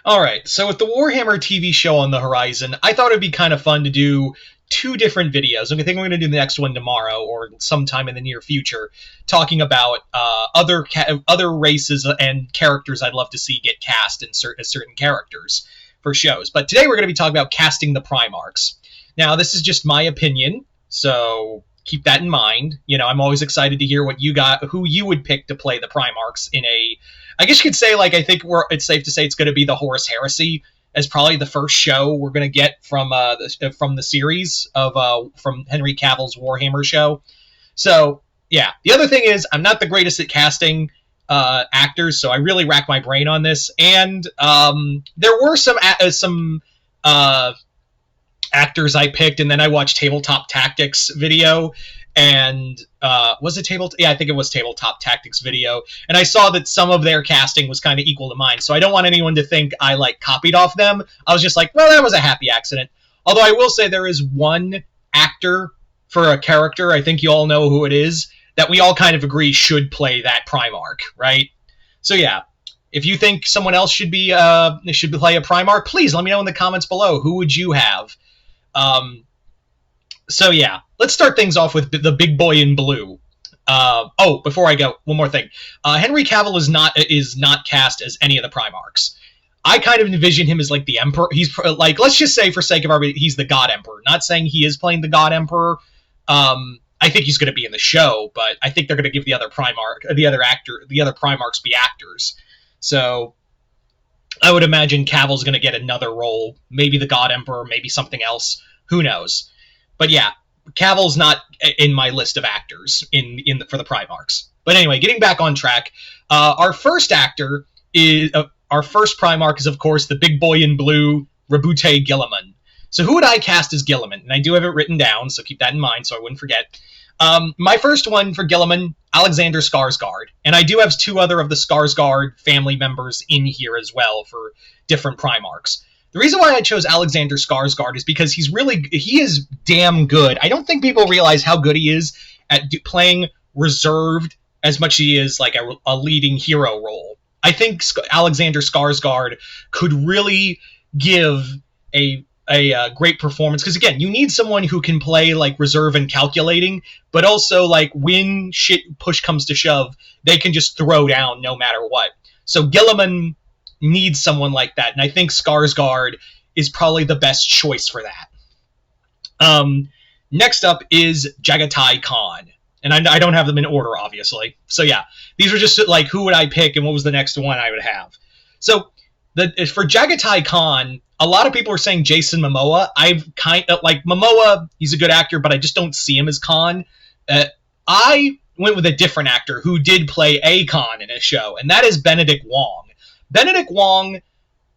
Alright, so with the Warhammer TV show on the horizon, I thought it'd be kind of fun to do two different videos. I think we're going to do the next one tomorrow or sometime in the near future, talking about other races and characters I'd love to see get cast in certain characters for shows. But today we're going to be talking about casting the Primarchs. Now, this is just my opinion, so keep that in mind. You know, I'm always excited to hear what you got, who you would pick to play the Primarchs in a... I guess you could say, like, I think it's safe to say it's going to be the Horus Heresy as probably the first show we're going to get from the series of from Henry Cavill's Warhammer show. So, yeah. The other thing is, I'm not the greatest at casting actors, so I really racked my brain on this. And there were some actors I picked, and then I watched Tabletop Tactics video, and was it yeah, I think it was Tabletop Tactics video, and I saw that some of their casting was kind of equal to mine, so I don't want anyone to think I like copied off them. I was just like, well, that was a happy accident. Although I will say there is one actor for a character, I think you all know who it is, that we all kind of agree should play that Primarch, right? So yeah, if you think someone else should play a Primarch, please let me know in the comments below. Who would you have? So yeah, let's start things off with the big boy in blue. Before I go, one more thing. Henry Cavill is not cast as any of the Primarchs. I kind of envision him as like the Emperor. He's like, let's just say for sake of argument, he's the God Emperor. Not saying he is playing the God Emperor. I think he's going to be in the show, but I think they're going to give the other Primarchs be actors. So I would imagine Cavill's going to get another role, maybe the God Emperor, maybe something else. Who knows? But yeah, Cavill's not in my list of actors for the Primarchs. But anyway, getting back on track, our first actor is our first Primarch is of course the big boy in blue, Roboute Guilliman. So who would I cast as Guilliman? And I do have it written down, so keep that in mind so I wouldn't forget. My first one for Guilliman, Alexander Skarsgård, and I do have two other of the Skarsgård family members in here as well for different Primarchs. The reason why I chose Alexander Skarsgård is because he is damn good. I don't think people realize how good he is at playing reserved as much as he is like a leading hero role. I think Alexander Skarsgård could really give a great performance, because again, you need someone who can play like reserve and calculating, but also like when push comes to shove, they can just throw down no matter what. So Guilliman needs someone like that, and I think Skarsgård is probably the best choice for that. Next up is Jagatai Khan, and I don't have them in order, obviously. So yeah, these are just like who would I pick and what was the next one I would have. So for Jagatai Khan, a lot of people are saying Jason Momoa. I've kind of like Momoa. He's a good actor, but I just don't see him as Khan. I went with a different actor who did play a Khan in a show, and that is Benedict Wong. Benedict Wong,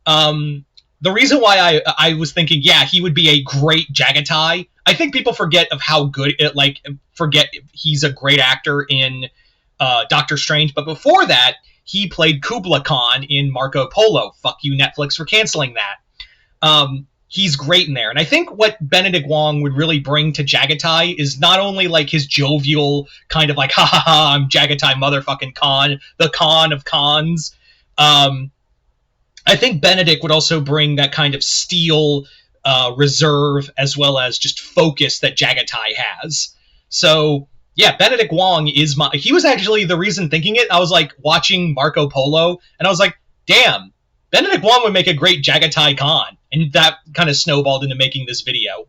the reason why I was thinking, yeah, he would be a great Jagatai. I think people forget he's a great actor in Doctor Strange, but before that, he played Kubla Khan in Marco Polo. Fuck you, Netflix, for canceling that. He's great in there, and I think what Benedict Wong would really bring to Jagatai is not only like his jovial kind of like, ha ha ha, I'm Jagatai motherfucking Khan, the Khan of Khans. I think Benedict would also bring that kind of steel reserve as well as just focus that Jagatai has. So yeah, Benedict Wong he was actually the reason thinking it. I was like watching Marco Polo and I was like, damn, Benedict Wong would make a great Jagatai Khan, and that kind of snowballed into making this video.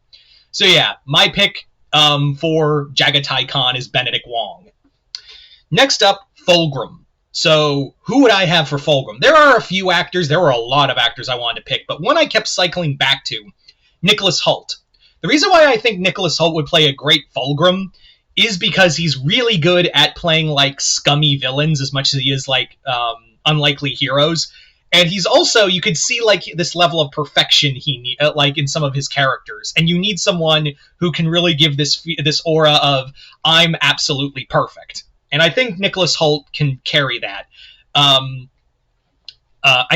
So yeah, my pick for Jagatai Khan is Benedict Wong. Next up, Fulgrim. So who would I have for Fulgrim? There are a few actors. There were a lot of actors I wanted to pick, but one I kept cycling back to, Nicholas Hoult. The reason why I think Nicholas Hoult would play a great Fulgrim is because he's really good at playing like scummy villains as much as he is like unlikely heroes. And he's also, you could see like this level of perfection like in some of his characters. And you need someone who can really give this aura of I'm absolutely perfect. And I think Nicholas Hoult can carry that. I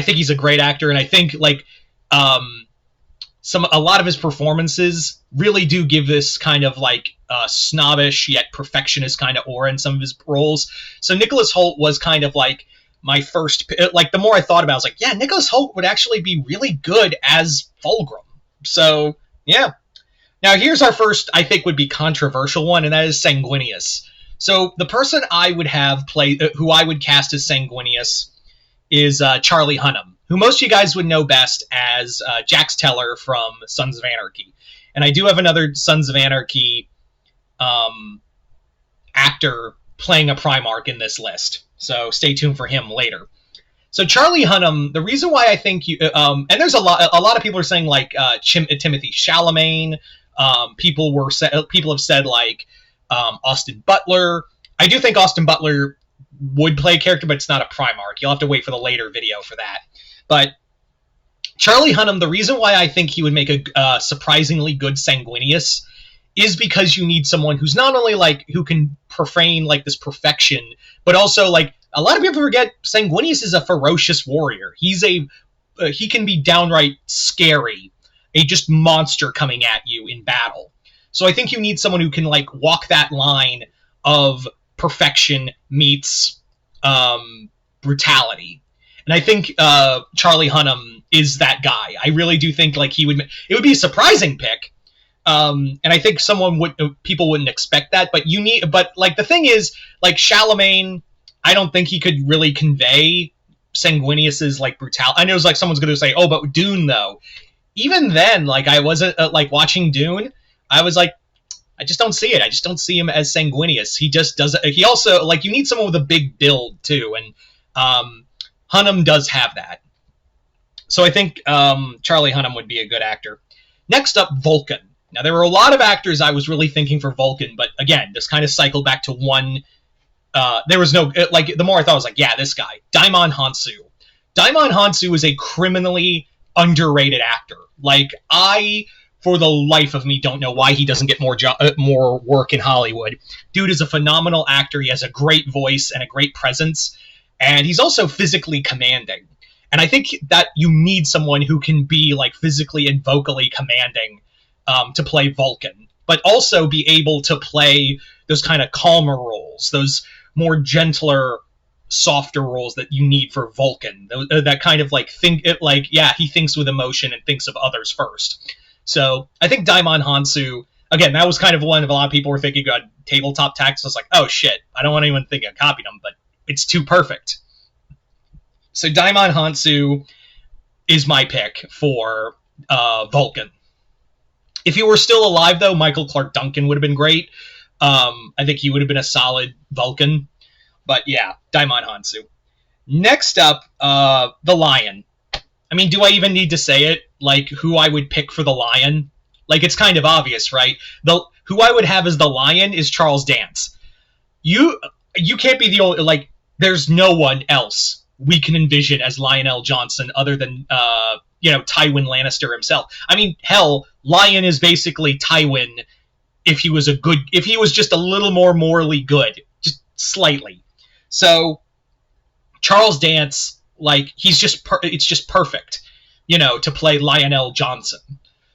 think he's a great actor, and I think like a lot of his performances really do give this kind of like snobbish yet perfectionist kind of aura in some of his roles. So Nicholas Hoult was kind of like my first, like, the more I thought about it, I was like, yeah, Nicholas Hoult would actually be really good as Fulgrim. So, yeah. Now, here's our first, I think, would be controversial one, and that is Sanguinius. So, the person I would have play, who I would cast as Sanguinius is Charlie Hunnam, who most of you guys would know best as Jax Teller from Sons of Anarchy. And I do have another Sons of Anarchy actor playing a Primarch in this list, so stay tuned for him later. So Charlie Hunnam, the reason why I think you, and there's a lot of people are saying like Timothy Chalamet. People have said like Austin Butler. I do think Austin Butler would play a character, but it's not a Primarch. You'll have to wait for the later video for that. But Charlie Hunnam, the reason why I think he would make a surprisingly good Sanguinius is because you need someone who's not only like who can profane like this perfection, but also like a lot of people forget Sanguinius is a ferocious warrior. He can be downright scary, a just monster coming at you in battle. So I think you need someone who can like walk that line of perfection meets brutality. And I think Charlie Hunnam is that guy. I really do think like it would be a surprising pick. And I think people wouldn't expect that, but like the thing is, like Chalamet, I don't think he could really convey Sanguinius's like brutality. I know it's like someone's going to say, oh, but Dune though. Even then, like I wasn't like watching Dune. I was like, I just don't see it. I just don't see him as Sanguinius. He just doesn't. He also like you need someone with a big build too, and Hunnam does have that. So I think Charlie Hunnam would be a good actor. Next up, Vulcan. Now, there were a lot of actors I was really thinking for Vulcan, but again, this kind of cycled back to one. There was no, like, the more I thought, I was like, yeah, this guy, Daimon Hansu. Daimon Hansu is a criminally underrated actor. Like, I, for the life of me, don't know why he doesn't get more work in Hollywood. Dude is a phenomenal actor. He has a great voice and a great presence, and he's also physically commanding. And I think that you need someone who can be, like, physically and vocally commanding to play Vulcan, but also be able to play those kind of calmer roles, those more gentler, softer roles that you need for Vulcan. That kind of like he thinks with emotion and thinks of others first. So I think Daimon Hansu, again, that was kind of one of a lot of people were thinking about tabletop tactics. I was like, oh shit, I don't want anyone thinking I copied him, but it's too perfect. So Daimon Hansu is my pick for Vulcan. If he were still alive, though, Michael Clark Duncan would have been great. I think he would have been a solid Vulcan. But yeah, Daimon Hansu. Next up, the Lion. I mean, do I even need to say it? Like, who I would pick for the Lion? Like, it's kind of obvious, right? Who I would have as the Lion is Charles Dance. You can't be the only... Like, there's no one else we can envision as Lionel Johnson other than... Tywin Lannister himself. I mean, hell, Lion is basically Tywin if he was just a little more morally good, just slightly. So Charles Dance, like, it's just perfect, to play Lionel Johnson.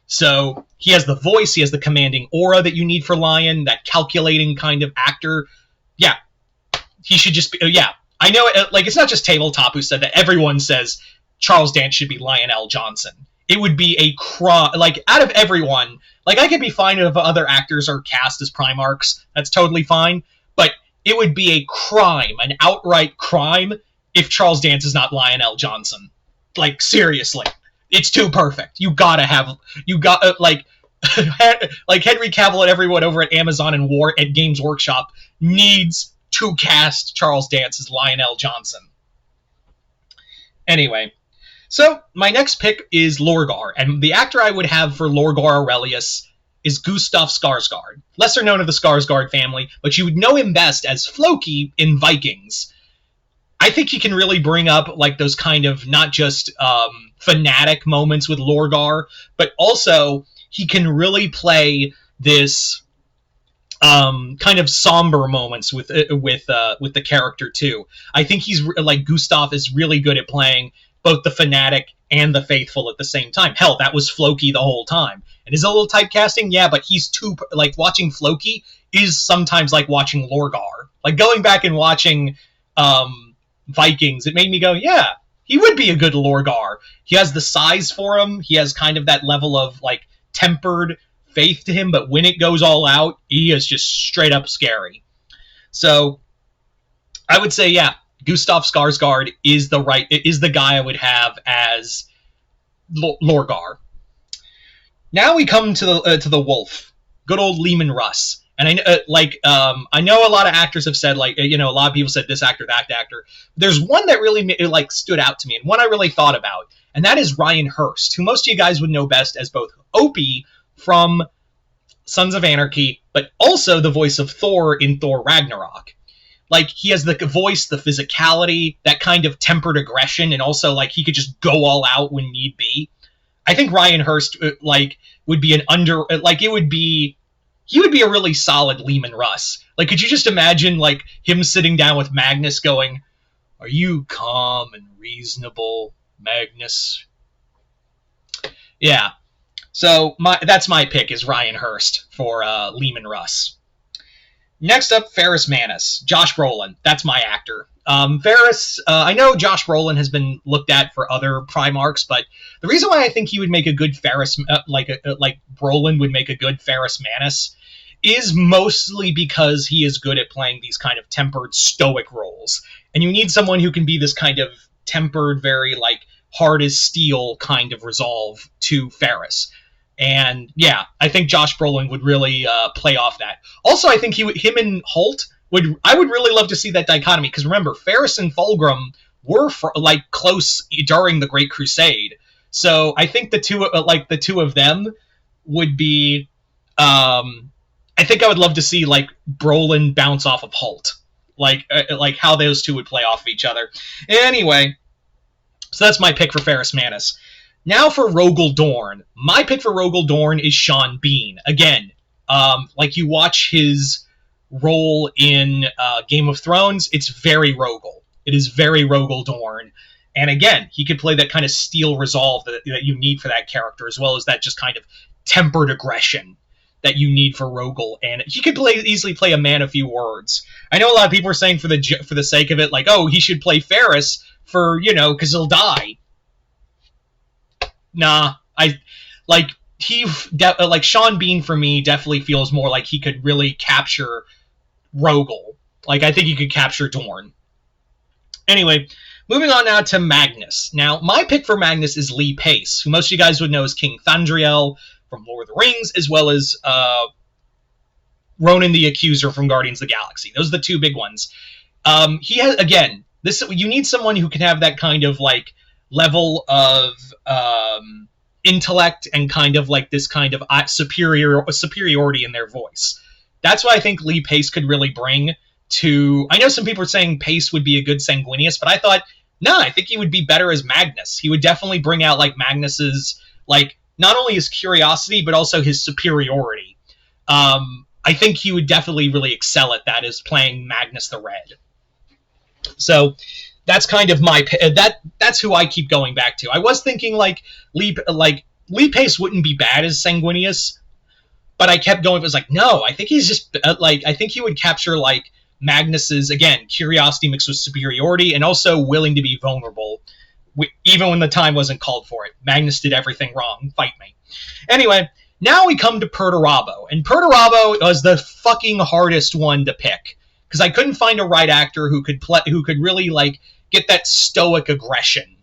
So he has the voice, he has the commanding aura that you need for Lion, that calculating kind of actor. Yeah, he should just be. Yeah, I know. Like, it's not just Tabletop who said that. Everyone says Charles Dance should be Lionel Johnson. It would be a crime. Like, out of everyone, like, I could be fine if other actors are cast as Primarchs. That's totally fine. But it would be a crime, an outright crime, if Charles Dance is not Lionel Johnson. Like, seriously. It's too perfect. Like Henry Cavill and everyone over at Amazon and at Games Workshop needs to cast Charles Dance as Lionel Johnson. Anyway. So, my next pick is Lorgar, and the actor I would have for Lorgar Aurelius is Gustav Skarsgård. Lesser known of the Skarsgård family, but you would know him best as Floki in Vikings. I think he can really bring up, like, those kind of not just fanatic moments with Lorgar, but also he can really play this kind of somber moments with the character too. I think Gustav is really good at playing both the fanatic and the faithful at the same time. Hell, that was Floki the whole time. It is a little typecasting, yeah, but he's too... Like, watching Floki is sometimes like watching Lorgar. Like, going back and watching, Vikings, it made me go, yeah, he would be a good Lorgar. He has the size for him. He has kind of that level of, like, tempered faith to him, but when it goes all out, he is just straight up scary. So, I would say, yeah, Gustav Skarsgård is the guy I would have as Lorgar. Now we come to the wolf, good old Leman Russ. And I know a lot of actors have said, like, a lot of people said this actor, that actor. There's one that really stood out to me, and one I really thought about, and that is Ryan Hurst, who most of you guys would know best as both Opie from Sons of Anarchy, but also the voice of Thor in Thor Ragnarok. Like, he has the voice, the physicality, that kind of tempered aggression, and also, like, he could just go all out when need be. I think Ryan Hurst, would be he would be a really solid Leman Russ. Like, could you just imagine, like, him sitting down with Magnus going, "Are you calm and reasonable, Magnus?" Yeah. So, that's my pick, is Ryan Hurst for Leman Russ. Next up, Ferrus Manus. Josh Brolin. That's my actor. Ferrus, I know Josh Brolin has been looked at for other Primarchs, but the reason why I think he would make a good Ferrus, like Brolin would make a good Ferrus Manus, is mostly because he is good at playing these kind of tempered, stoic roles. And you need someone who can be this kind of tempered, very, like, hard as steel kind of resolve to Ferrus. And, yeah, I think Josh Brolin would really play off that. Also, I think him and Holt I would really love to see that dichotomy, because remember, Ferrus and Fulgrim were close during the Great Crusade. So I think the two of them would be. I think I would love to see, like, Brolin bounce off of Holt, like how those two would play off of each other. Anyway, so that's my pick for Ferrus Manus. Now for Rogal Dorn. My pick for Rogal Dorn is Sean Bean. Again, you watch his role in Game of Thrones, it's very Rogal. It is very Rogal Dorn. And again, he could play that kind of steel resolve that you need for that character, as well as that just kind of tempered aggression that you need for Rogal. And he could easily play a man of few words. I know a lot of people are saying for the sake of it, like, oh, he should play Ferrus for, because he'll die. Nah, Sean Bean for me definitely feels more like he could really capture Rogal. Like, I think he could capture Dorn. Anyway, moving on now to Magnus. Now, my pick for Magnus is Lee Pace, who most of you guys would know as King Thranduil from Lord of the Rings, as well as Ronan the Accuser from Guardians of the Galaxy. Those are the two big ones. He has, again, you need someone who can have that kind of, like, level of intellect and kind of like this kind of superiority in their voice. That's what I think Lee Pace could really bring to. I know some people are saying Pace would be a good Sanguinius, but I thought, no, I think he would be better as Magnus. He would definitely bring out, like, Magnus's, like, not only his curiosity but also his superiority. I think he would definitely really excel at that, as playing Magnus the Red. So that's kind of my that's who I keep going back to. I was thinking Lee Pace wouldn't be bad as Sanguinius, but I kept going. It was like, no, I think he's just I think he would capture, like, Magnus's, again, curiosity mixed with superiority, and also willing to be vulnerable, even when the time wasn't called for it. Magnus did everything wrong. Fight me. Anyway, now we come to Purabo, and Purabo was the fucking hardest one to pick, because I couldn't find a right actor who could really, like, get that stoic aggression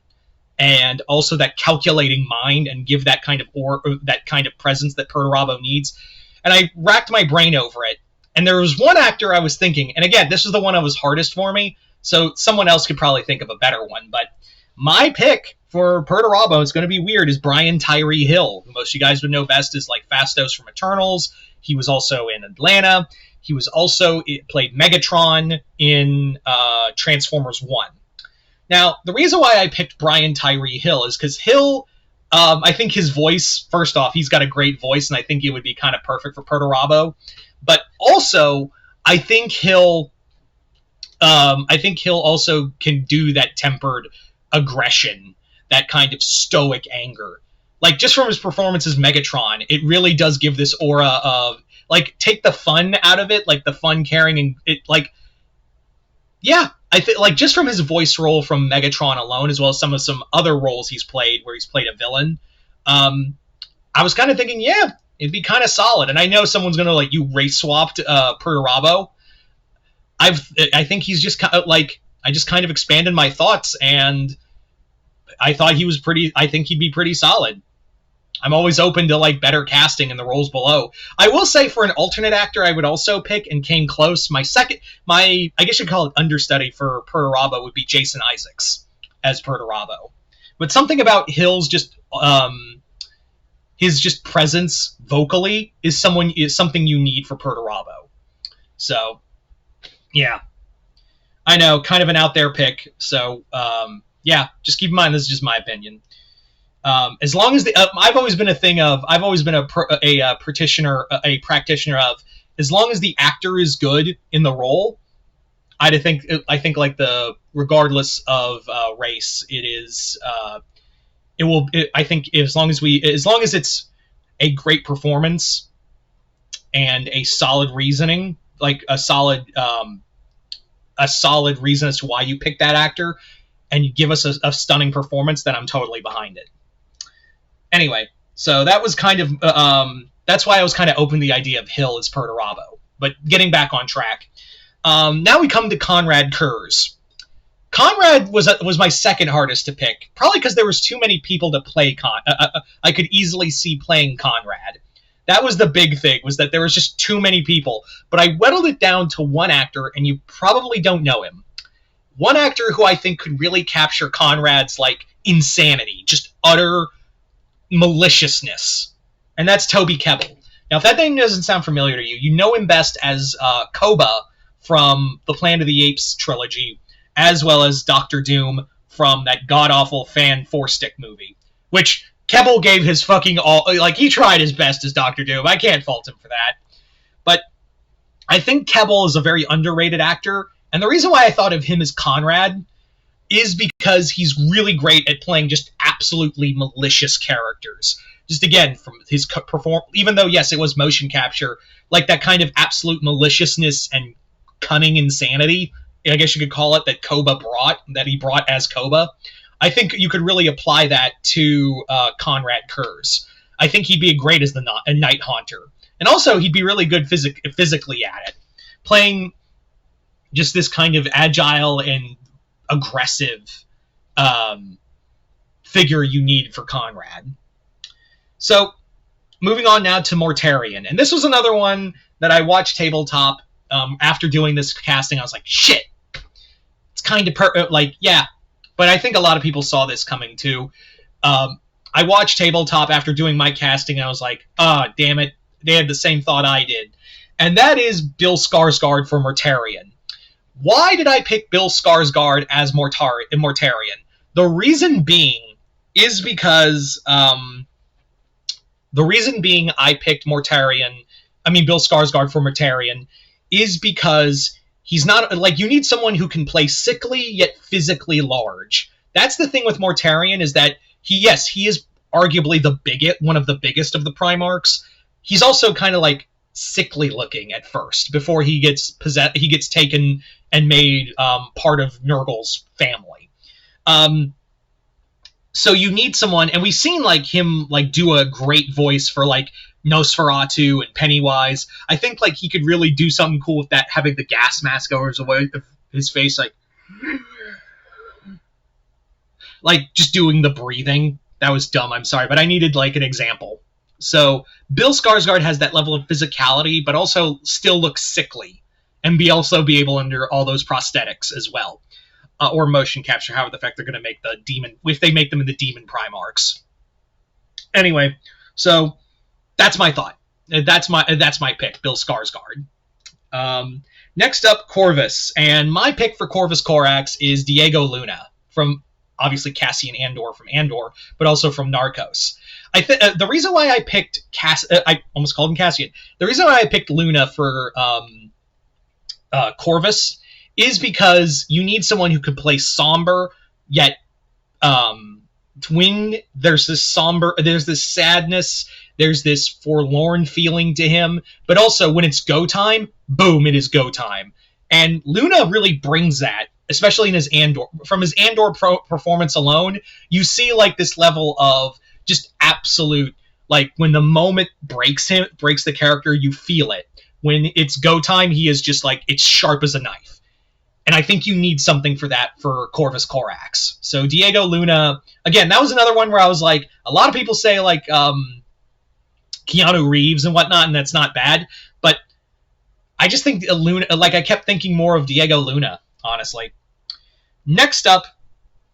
and also that calculating mind and give that kind of presence that Purabo needs. And I racked my brain over it. And there was one actor I was thinking, and again, this is the one that was hardest for me, so someone else could probably think of a better one, but my pick for Purabo, it's going to be weird, is Brian Tyree Hill, who most of you guys would know best as, like, Phastos from Eternals. He was also in Atlanta. He was also played Megatron in Transformers 1. Now, the reason why I picked Brian Tyree Hill is because Hill, I think his voice, first off, he's got a great voice, and I think it would be kind of perfect for Purabo. But also, I think Hill also can do that tempered aggression, that kind of stoic anger. Like, just from his performance as Megatron, it really does give this aura of, like, take the fun out of it, like the fun, caring, and it, like, yeah, I think, like, just from his voice role from Megatron alone, as well as some other roles he's played where he's played a villain, I was kind of thinking, yeah, it'd be kind of solid. And I know someone's gonna like, you race swapped Purabo. I think he's just kind of like, I just kind of expanded my thoughts, and I thought he was pretty. I think he'd be pretty solid. I'm always open to like better casting in the roles below. I will say, for an alternate actor, I would also pick, and came close. My I guess you'd call it understudy for Purabo would be Jason Isaacs as Purabo. But something about Hill's his just presence vocally is something you need for Purabo. So, yeah. I know, kind of an out there pick. So, yeah, just keep in mind, this is just my opinion. As long as I've always been a practitioner of, as long as the actor is good in the role, I think like regardless of race, it is. I think as long as it's a great performance and a solid reasoning, like a solid reason as to why you pick that actor, and you give us a stunning performance, then I'm totally behind it. Anyway, so that was kind of that's why I was kind of open to the idea of Hill as Purabo. But getting back on track, now we come to Conrad Kurz. Conrad was my second hardest to pick, probably because there was too many people to play I could easily see playing Conrad. That was the big thing, was that there was just too many people. But I whittled it down to one actor, and you probably don't know him. One actor who I think could really capture Conrad's like insanity, just utter maliciousness, and that's Toby Kebbell. Now, if that name doesn't sound familiar to you, you know him best as Koba from the Planet of the Apes trilogy, as well as Doctor Doom from that god-awful fan 4-stick movie, which Kebbell gave his fucking all. Like, he tried his best as Doctor Doom. I can't fault him for that. But I think Kebbell is a very underrated actor, and the reason why I thought of him as Conrad is because he's really great at playing just absolutely malicious characters. Just, again, from his even though, yes, it was motion capture, like that kind of absolute maliciousness and cunning insanity, I guess you could call it, that he brought as Koba. I think you could really apply that to Conrad Kurz. I think he'd be great as a Night Haunter. And also, he'd be really good physically at it. Playing just this kind of agile and aggressive figure you need for Conrad. So, moving on now to Mortarion. And this was another one that I watched Tabletop after doing this casting. I was like, shit! It's kind of yeah. But I think a lot of people saw this coming too. I watched Tabletop after doing my casting, and I was like, damn it, they had the same thought I did. And that is Bill Skarsgård for Mortarion. Why did I pick Bill Skarsgård as Mortarion? The reason being is because I picked Bill Skarsgård for Mortarion is because he's not, like, you need someone who can play sickly yet physically large. That's the thing with Mortarion, is that he is arguably one of the biggest of the Primarchs. He's also kind of like sickly looking at first before he gets taken and made part of Nurgle's family. So you need someone, and we've seen like him like do a great voice for like Nosferatu and Pennywise. I think like he could really do something cool with that, having the gas mask over his face, like just doing the breathing. That was dumb, I'm sorry, but I needed like an example. So Bill Skarsgård has that level of physicality, but also still looks sickly, and also be able under all those prosthetics as well, or motion capture, however the fact they're going to make the demon, if they make them in the demon Primarchs. Anyway, so that's my thought. That's my pick, Bill Skarsgård. Next up, Corvus, and my pick for Corvus Corax is Diego Luna from obviously Cassian Andor from Andor, but also from Narcos. The reason why I picked I almost called him Cassian. The reason why I picked Luna for Corvus is because you need someone who could play somber yet twin. There's this sadness, there's this forlorn feeling to him, but also when it's go time, boom, it is go time. And Luna really brings that especially in his Andor. From his Andor performance alone, you see like this level of just absolute, like when the moment breaks the character, you feel it. When it's go time, he is just like, it's sharp as a knife. And I think you need something for that for Corvus Corax. So Diego Luna, again, that was another one where I was like, a lot of people say like Keanu Reeves and whatnot, and that's not bad. But I just think Luna, like I kept thinking more of Diego Luna, honestly. Next up,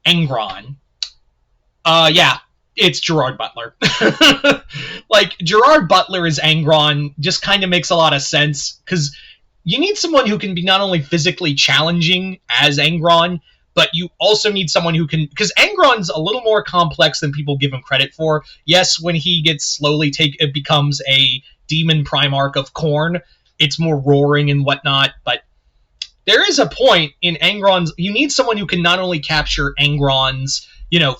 Angron. Yeah, it's Gerard Butler. Like, Gerard Butler as Angron just kind of makes a lot of sense, because you need someone who can be not only physically challenging as Angron, but you also need someone who can... Because Angron's a little more complex than people give him credit for. Yes, when he gets slowly it becomes a demon Primarch of Khorne, it's more roaring and whatnot, but there is a point in Angron's... You need someone who can not only capture Angron's,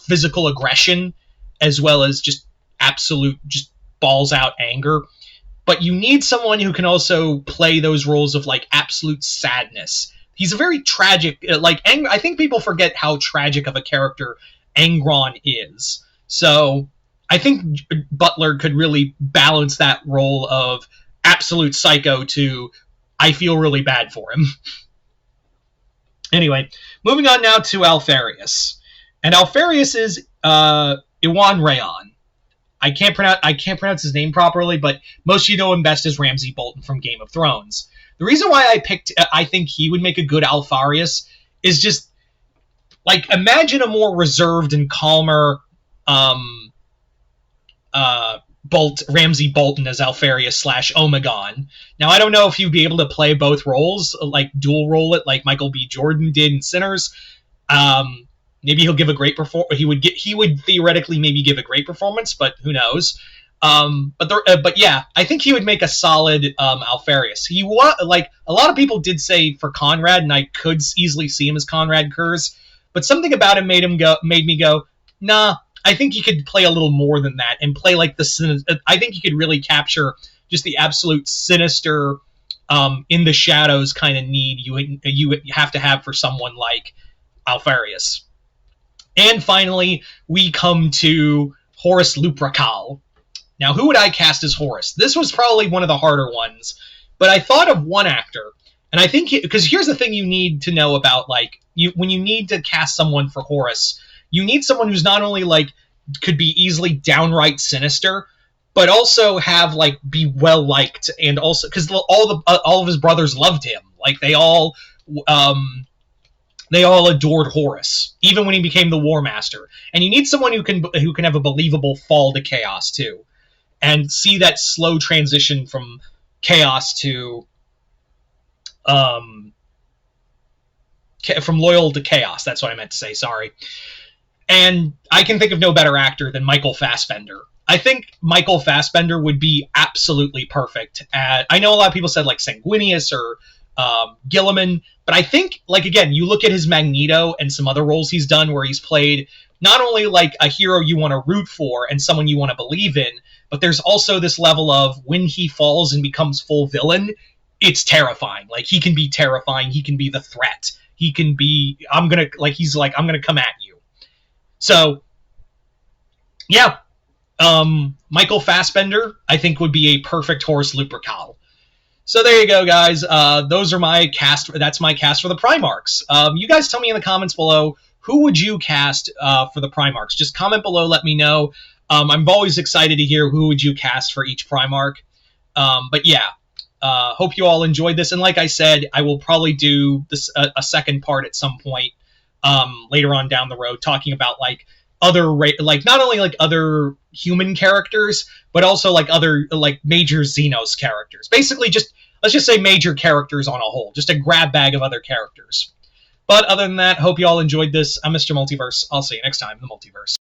physical aggression, as well as just absolute, just balls-out anger, but you need someone who can also play those roles of, like, absolute sadness. He's a very tragic... I think people forget how tragic of a character Angron is. So I think Butler could really balance that role of absolute psycho to I feel really bad for him. Anyway, moving on now to Alfarius. And Alfarius is Iwan Rayon. I can't pronounce his name properly, but most of you know him best as Ramsay Bolton from Game of Thrones. The reason why I think he would make a good Alfarius is just, like, imagine a more reserved and calmer Ramsay Bolton as Alfarius / Omegon. Now, I don't know if he'd be able to play both roles, like dual role it, like Michael B. Jordan did in Sinners. Maybe he'll give a great performance. He would theoretically maybe give a great performance, but who knows? But yeah, I think he would make a solid Alfarius. Like a lot of people did say for Conrad, and I could easily see him as Conrad Kurz, but something about him made me go, nah. I think he could play a little more than that and play like I think he could really capture just the absolute sinister, in the shadows kind of need you have to have for someone like Alfarius. And finally, we come to Horus Lupercal. Now, who would I cast as Horus? This was probably one of the harder ones, but I thought of one actor, and I think because here's the thing you need to know about when you need to cast someone for Horus. You need someone who's not only, could be easily downright sinister, but also have, be well-liked, and also... Because all of his brothers loved him. They all adored Horus, even when he became the War Master. And you need someone who can have a believable fall to chaos, too. And see that slow transition from chaos to... from loyal to chaos. That's what I meant to say, sorry. And I can think of no better actor than Michael Fassbender. I think Michael Fassbender would be absolutely perfect I know a lot of people said, Sanguinius or Gilliman, but I think, again, you look at his Magneto and some other roles he's done where he's played not only, a hero you want to root for and someone you want to believe in, but there's also this level of when he falls and becomes full villain, it's terrifying. He can be terrifying. He can be the threat. He can be, I'm going to come at you. So, yeah, Michael Fassbender, I think, would be a perfect Horus Lupercal. So there you go, guys. Those are my cast. That's my cast for the Primarchs. You guys tell me in the comments below, who would you cast for the Primarchs? Just comment below, let me know. I'm always excited to hear who would you cast for each Primarch. But yeah, hope you all enjoyed this. And like I said, I will probably do this a second part at some point. Later on down the road, talking about other not only other human characters, but also other major Xenos characters. Basically, let's just say major characters on a whole, just a grab bag of other characters. But other than that, hope you all enjoyed this. I'm Mr. Multiverse. I'll see you next time in the Multiverse.